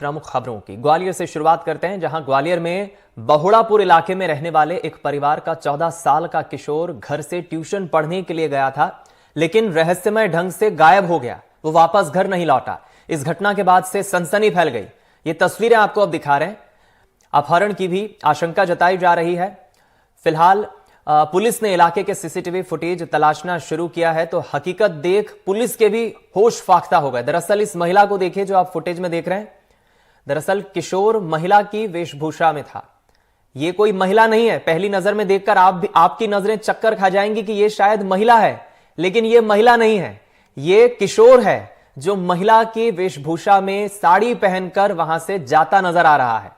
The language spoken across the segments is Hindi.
प्रमुख खबरों की। ग्वालियर से शुरुआत करते हैं, जहां ग्वालियर में बहुड़ापुर इलाके में रहने वाले एक परिवार का 14 साल का किशोर घर से ट्यूशन पढ़ने के लिए गया था, लेकिन रहस्यमय ढंग से गायब हो गया। वो वापस घर नहीं लौटा। इस घटना के बाद से सनसनी फैल गई। ये तस्वीरें आपको अब दिखा रहे हैं। अपहरण की भी आशंका जताई जा रही है। फिलहाल पुलिस ने इलाके के सीसीटीवी फुटेज तलाशना शुरू किया है, तो हकीकत देख पुलिस के भी होश फाख्ता हो गए। दरअसल इस महिला को देखिए जो आप फुटेज में देख रहे हैं। दरअसल किशोर महिला की वेशभूषा में था। ये कोई महिला नहीं है। पहली नजर में देखकर आपकी नजरें चक्कर खा जाएंगी कि ये शायद महिला है, लेकिन ये महिला नहीं है। ये किशोर है जो महिला की वेशभूषा में साड़ी पहनकर वहां से जाता नजर आ रहा है।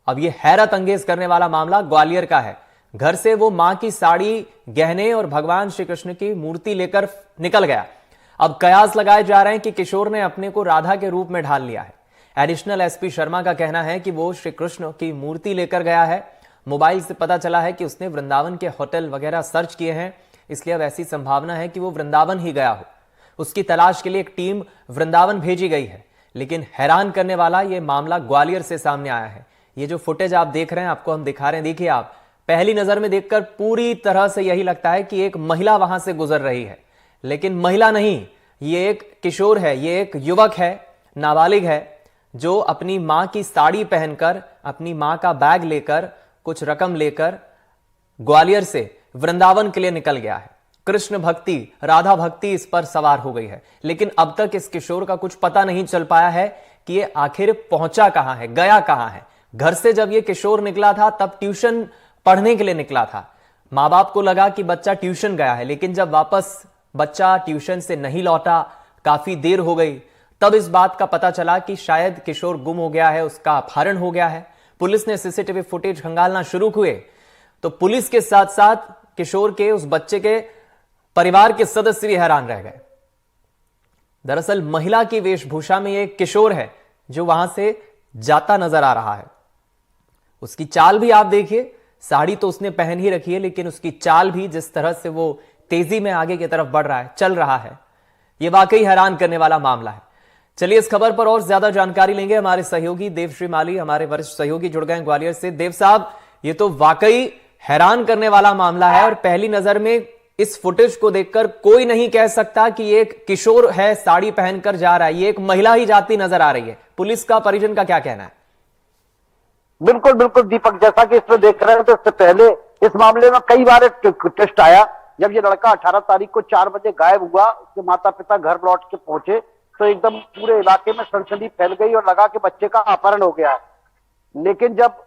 अब यह हैरत अंगेज करने वाला मामला ग्वालियर का है। घर से वो मां की साड़ी, गहने और भगवान श्री कृष्ण की मूर्ति लेकर निकल गया। अब कयास लगाए जा रहे हैं कि किशोर ने अपने को राधा के रूप में ढाल लिया है। एडिशनल एसपी शर्मा का कहना है कि वो श्री कृष्ण की मूर्ति लेकर गया है। मोबाइल से पता चला है कि उसने वृंदावन के होटल वगैरह सर्च किए हैं, इसलिए अब ऐसी संभावना है कि वो वृंदावन ही गया हो। उसकी तलाश के लिए एक टीम वृंदावन भेजी गई है। लेकिन हैरान करने वाला यह मामला ग्वालियर से सामने आया है। ये जो फुटेज आप देख रहे हैं, आपको हम दिखा रहे हैं, देखिए आप। पहली नजर में देखकर पूरी तरह से यही लगता है कि एक महिला वहां से गुजर रही है, लेकिन महिला नहीं, ये एक किशोर है, ये एक युवक है, नाबालिग है, जो अपनी मां की साड़ी पहनकर, अपनी मां का बैग लेकर, कुछ रकम लेकर ग्वालियर से वृंदावन के लिए निकल गया है। कृष्ण भक्ति, राधा भक्ति इस पर सवार हो गई है। लेकिन अब तक इस किशोर का कुछ पता नहीं चल पाया है कि ये आखिर पहुंचा कहां है, गया कहां है। घर से जब ये किशोर निकला था तब ट्यूशन पढ़ने के लिए निकला था। मां बाप को लगा कि बच्चा ट्यूशन गया है, लेकिन जब वापस बच्चा ट्यूशन से नहीं लौटा, काफी देर हो गई, तब इस बात का पता चला कि शायद किशोर गुम हो गया है, उसका अपहरण हो गया है। पुलिस ने सीसीटीवी फुटेज खंगालना शुरू हुए तो पुलिस के साथ साथ किशोर के, उस बच्चे के परिवार के सदस्य भी हैरान रह गए। दरअसल महिला की वेशभूषा में एक किशोर है जो वहां से जाता नजर आ रहा है। उसकी चाल भी आप देखिए, साड़ी तो उसने पहन ही रखी है, लेकिन उसकी चाल भी, जिस तरह से वो तेजी में आगे की तरफ बढ़ रहा है, चल रहा है, यह वाकई हैरान करने वाला मामला है। चलिए इस खबर पर और ज्यादा जानकारी लेंगे। हमारे सहयोगी देवश्री माली, हमारे वरिष्ठ सहयोगी जुड़ गए ग्वालियर से। देव साहब, ये तो वाकई हैरान करने वाला मामला है, और पहली नजर में इस फुटेज को देखकर कोई नहीं कह सकता कि एक किशोर है, साड़ी पहनकर जा रहा है। ये एक महिला ही जाती नजर आ रही है। पुलिस का, परिजन का क्या कहना है? बिल्कुल बिल्कुल दीपक, जैसा कि इसमें देख रहे हैं, तो इससे पहले इस मामले में कई बार ट्विस्ट आया। जब ये लड़का 18 तारीख को 4 बजे गायब हुआ, उसके माता पिता घर लौट के पहुंचे तो एकदम पूरे इलाके में सनसनी फैल गई और लगा कि बच्चे का अपहरण हो गया है। लेकिन जब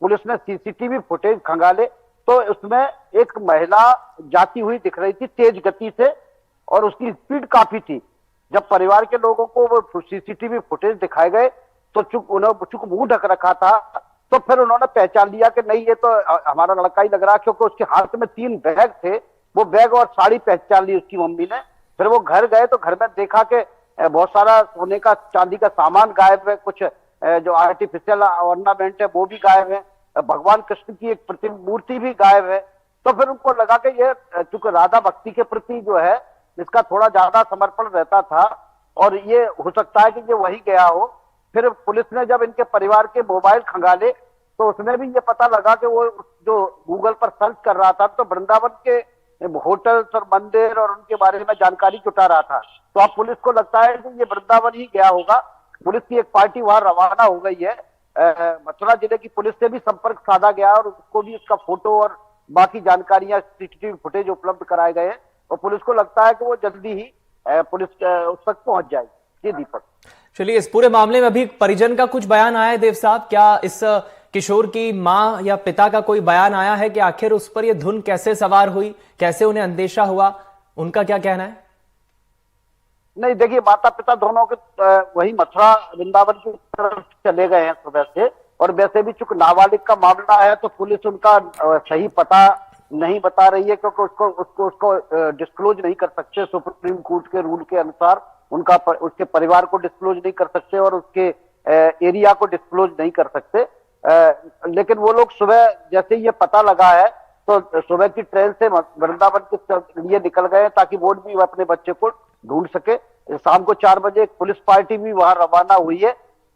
पुलिस ने सीसीटीवी फुटेज खंगाले तो उसमें एक महिला जाती हुई दिख रही थी तेज गति से, और उसकी स्पीड काफी थी। जब परिवार के लोगों को वो सीसीटीवी फुटेज दिखाए गए तो चूंकि मुंह ढक रखा था, तो फिर उन्होंने पहचान लिया कि नहीं, ये तो हमारा लड़का ही लग रहा है, क्योंकि उसके हाथ में 3 बैग थे। वो बैग और साड़ी पहचान ली उसकी मम्मी ने। फिर वो घर गए तो घर में देखा कि बहुत सारा सोने का, चांदी का सामान गायब है, कुछ जो आर्टिफिशियल ऑर्नामेंट है वो भी गायब है, भगवान कृष्ण की एक प्रतिमूर्ति भी गायब है। तो फिर उनको लगा कि ये चूंकि राधा भक्ति के प्रति जो है इसका थोड़ा ज्यादा समर्पण रहता था, और ये हो सकता है कि ये वही गया हो। फिर पुलिस ने जब इनके परिवार के मोबाइल खंगाले तो उसमें भी ये पता लगा कि वो जो गूगल पर सर्च कर रहा था तो वृंदावन के होटल्स और मंदिर और उनके बारे में जानकारी जुटा रहा था। तो अब पुलिस को लगता है कि ये वृंदावन ही गया होगा। पुलिस की एक पार्टी वहां रवाना हो गई है। मथुरा जिले की पुलिस से भी संपर्क साधा गया और उसको भी इसका फोटो और बाकी जानकारियां, सीसीटीवी फुटेज उपलब्ध कराए गए हैं, और पुलिस को लगता है कि वो जल्दी ही पुलिस उस तक पहुंच जाएगी। ये दीपक, चलिए इस पूरे मामले में अभी परिजन का कुछ बयान आया है देव साहब? क्या इस किशोर की मां या पिता का कोई बयान आया है कि आखिर उस पर यह धुन कैसे सवार हुई, कैसे उन्हें अंदेशा हुआ? उनका क्या कहना है? नहीं, देखिए, माता पिता दोनों के वही मथुरा वृंदावन की तरफ चले गए हैं सुबह से, और वैसे भी चूंकि नाबालिग का मामला है तो पुलिस उनका सही पता नहीं बता रही है, क्योंकि उसको डिस्क्लोज नहीं कर सकते। सुप्रीम कोर्ट के रूल के अनुसार उसके परिवार को डिस्क्लोज नहीं कर सकते और उसके एरिया को डिस्क्लोज नहीं कर सकते। लेकिन वो लोग सुबह जैसे ये पता लगा है तो सुबह की ट्रेन से वृंदावन के लिए निकल गए ताकि वो भी अपने बच्चे को ढूंढ सके। शाम को 4 बजे एक पुलिस पार्टी भी वहां रवाना हुई है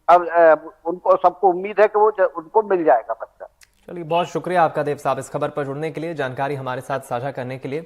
अब उनको सबको उम्मीद है कि वो उनको मिल जाएगा बच्चा। चलिए, बहुत शुक्रिया आपका देव साहब इस खबर पर जुड़ने के लिए, जानकारी हमारे साथ साझा करने के लिए।